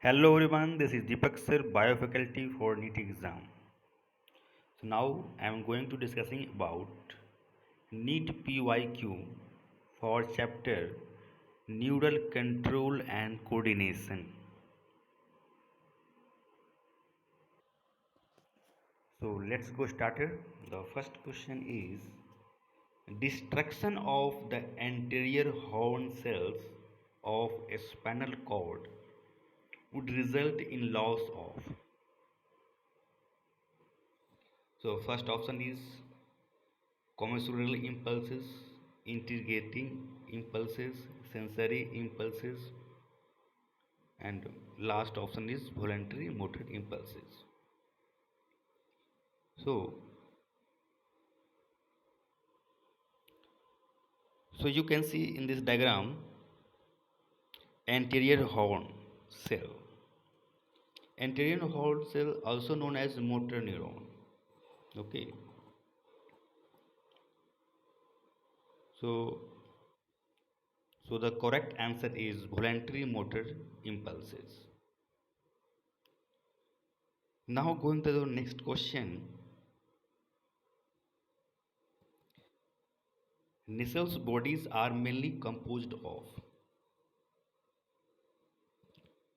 Hello everyone, this is Deepak sir, biofaculty for NEET exam. So now I am going to discussing about NEET PYQ for chapter Neural Control and Coordination. So let's go started. The first question is destruction of the anterior horn cells of a spinal cord would result in loss of. So first option is commissural impulses, integrating impulses, sensory impulses, and last option is voluntary motor impulses. So, so you can see in this diagram anterior horn cell. Anterior horn cell also known as motor neuron. Okay. So, so the correct answer is voluntary motor impulses. Now going to the next question. Cells' bodies are mainly composed of.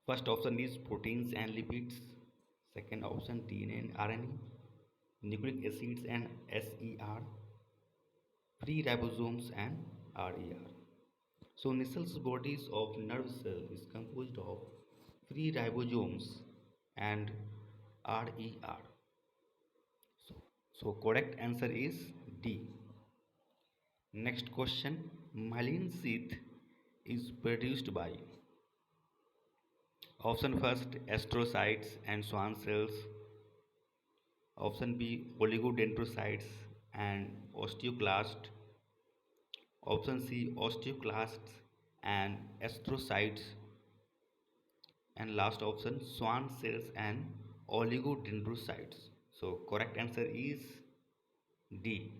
First option is proteins and lipids. Second option DNA and RNA, nucleic acids and SER, free ribosomes and RER. So Nissal's bodies of nerve cell is composed of free ribosomes and RER. So correct answer is D. Next question, myelin sheath is produced by option first astrocytes and Schwann cells. Option B oligodendrocytes and osteoclasts. Option C osteoclasts and astrocytes. And last option Schwann cells and oligodendrocytes. So correct answer is D,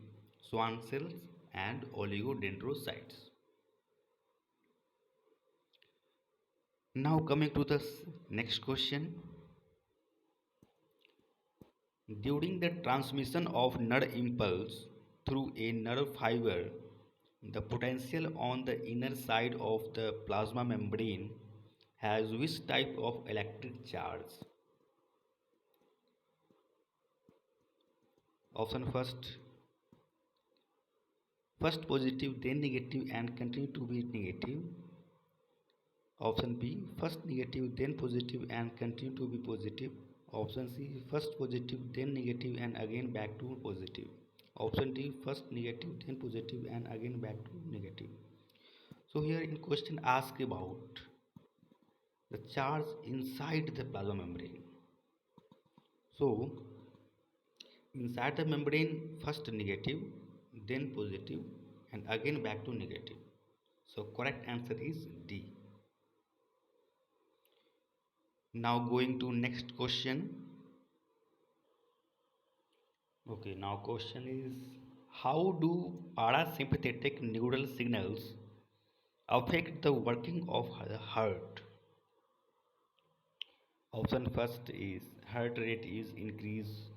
Schwann cells and oligodendrocytes. Now coming to the next question. During the transmission of nerve impulse through a nerve fiber, the potential on the inner side of the plasma membrane has which type of electric charge? Option first positive, then negative, and continue to be negative. Option B, first negative, then positive, and continue to be positive. Option C, first positive, then negative, and again back to positive. Option D, first negative, then positive, and again back to negative. So here in question ask about the charge inside the plasma membrane. So inside the membrane, first negative, then positive, and again back to negative. So correct answer is D. Now going to next question. Okay, now question is how do parasympathetic neural signals affect the working of the heart? Option first is heart rate is increased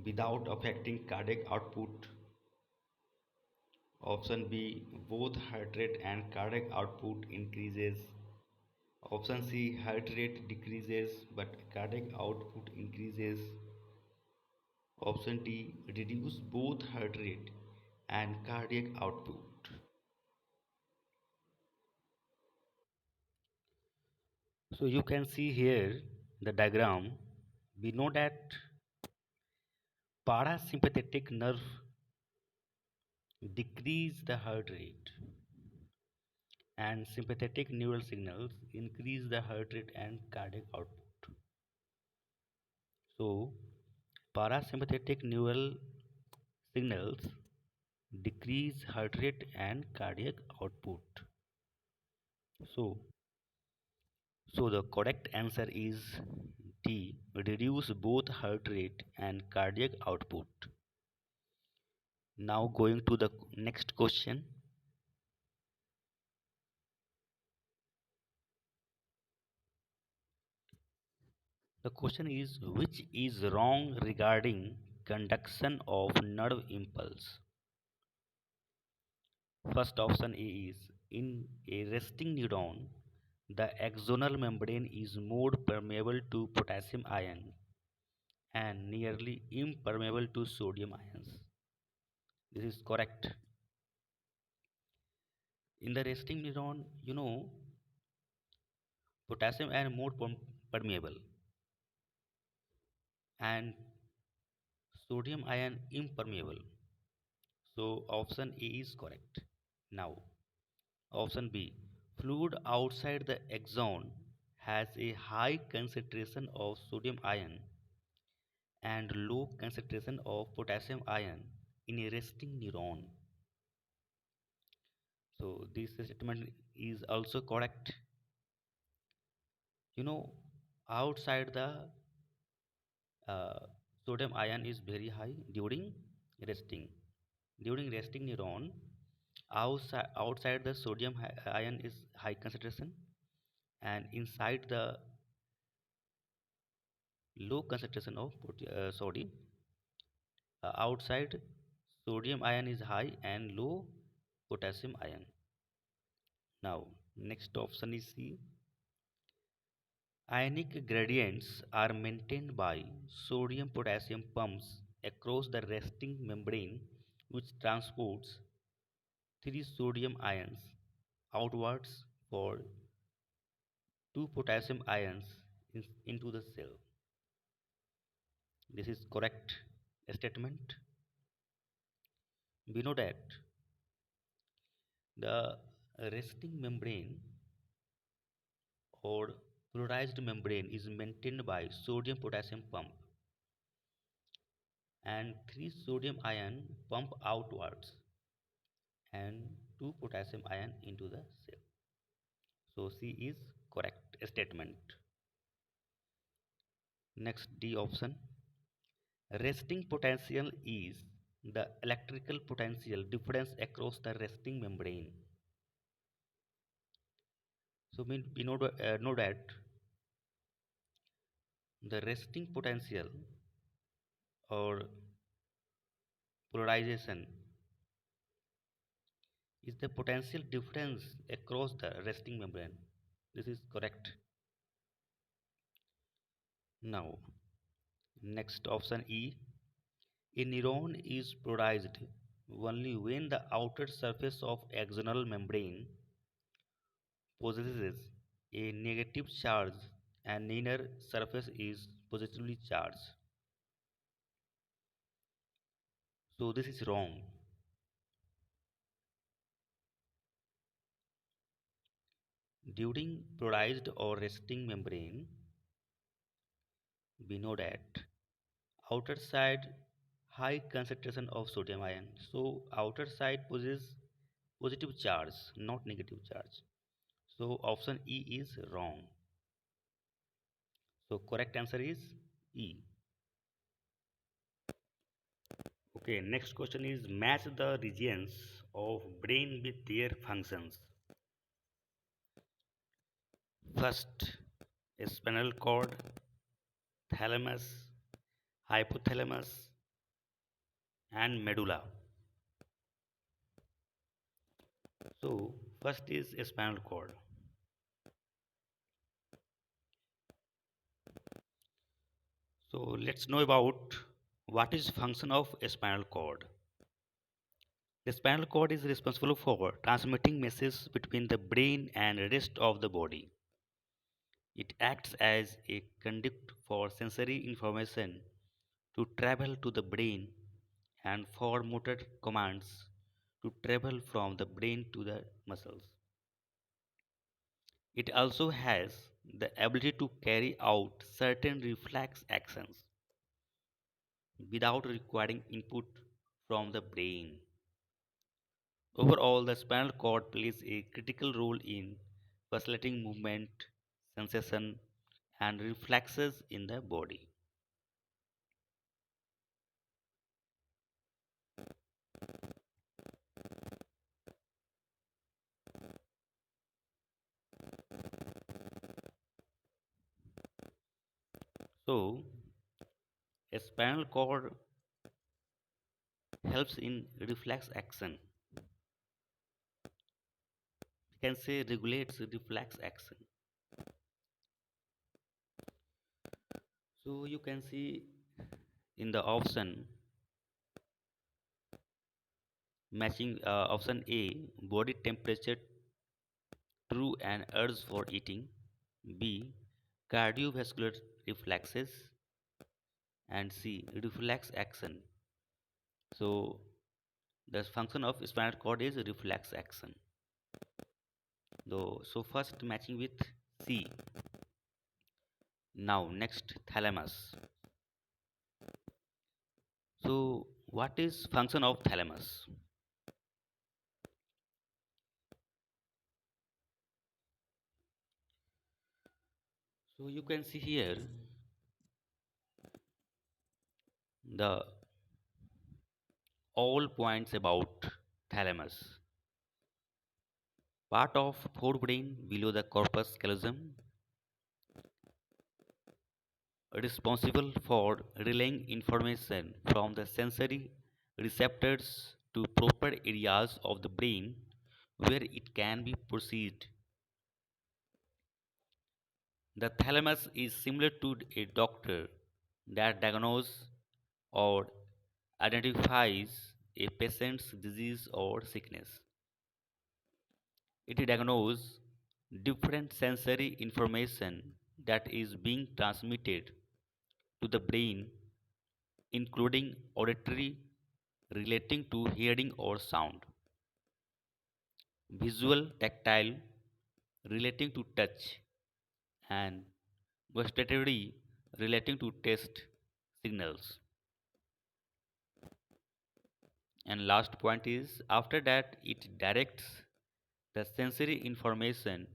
without affecting cardiac output. Option B, both heart rate and cardiac output increases. Option C, heart rate decreases but cardiac output increases. Option D, reduce both heart rate and cardiac output. So you can see here the diagram. We know that parasympathetic nerve decrease the heart rate and sympathetic neural signals increase the heart rate and cardiac output. So parasympathetic neural signals decrease heart rate and cardiac output. So so the correct answer is D, reduce both heart rate and cardiac output. Now going to the next question. The question is which is wrong regarding conduction of nerve impulse? First option A is in a resting neuron, the axonal membrane is more permeable to potassium ion and nearly impermeable to sodium ions. This is correct. In the resting neuron, potassium ion more permeable and sodium ion impermeable. So option A is correct. Now, option B. Fluid outside the axon has a high concentration of sodium ion and low concentration of potassium ion in a resting neuron. So this statement is also correct. You know, outside the uh, sodium ion is very high during resting. During resting neuron, outside the sodium ion is high concentration, and inside the low concentration of sodium. Outside sodium ion is high and low potassium ion. Now, next option is C. Ionic gradients are maintained by sodium potassium pumps across the resting membrane, which transports three sodium ions outwards for two potassium ions into the cell. This is correct statement. We know that the resting membrane or fluorized membrane is maintained by sodium potassium pump, and three sodium ion pump outwards and two potassium ion into the cell. So C is correct statement. Next, D option. Resting potential is the electrical potential difference across the resting membrane. So know that the resting potential or polarization is the potential difference across the resting membrane. This is correct. Now, next option E. A neuron is polarized only when the outer surface of axonal membrane possesses a negative charge and inner surface is positively charged. So this is wrong. During polarized or resting membrane, we know that outer side high concentration of sodium ion. So outer side possesses positive charge, not negative charge. So option E is wrong. So correct answer is E. Okay, next question is match the regions of brain with their functions. First, spinal cord, thalamus, hypothalamus, and medulla. So first is spinal cord. So let's know about what is function of spinal cord. The spinal cord is responsible for transmitting messages between the brain and rest of the body. It acts as a conduit for sensory information to travel to the brain and for motor commands to travel from the brain to the muscles. It also has the ability to carry out certain reflex actions without requiring input from the brain. Overall, the spinal cord plays a critical role in facilitating movement, sensation, and reflexes in the body. So, a spinal cord helps in reflex action. You can say regulates reflex action. So you can see in the option matching option A, body temperature true and urge for eating. B, cardiovascular reflexes. And C, reflex action. So the function of spinal cord is reflex action. Though so first matching with C. Now next thalamus. So what is function of thalamus? So you can see here the all points about thalamus. Part of forebrain below the corpus callosum, responsible for relaying information from the sensory receptors to proper areas of the brain where it can be processed. The thalamus is similar to a doctor that diagnoses or identifies a patient's disease or sickness. It diagnoses different sensory information that is being transmitted to the brain, including auditory relating to hearing or sound, visual, tactile relating to touch, and gustatory relating to taste signals. And last point is after that it directs the sensory information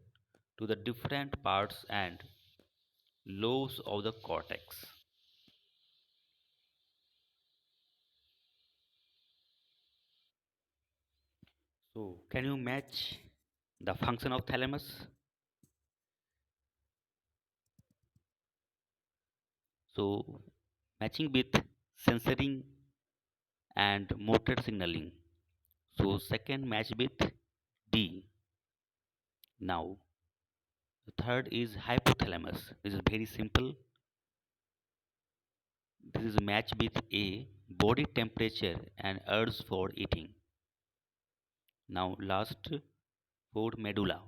to the different parts and lobes of the cortex. So can you match the function of thalamus? So matching with sensory and motor signaling. So second match with D. Now the third is hypothalamus. This is very simple. This is match with A, body temperature and urge for eating. Now last for medulla.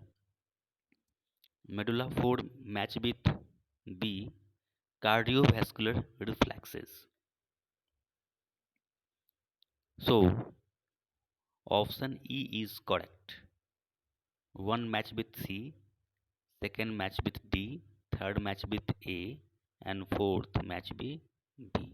Medulla for match with B, cardiovascular reflexes. So option E is correct. One match with C, second match with D, third match with A, and fourth match with B.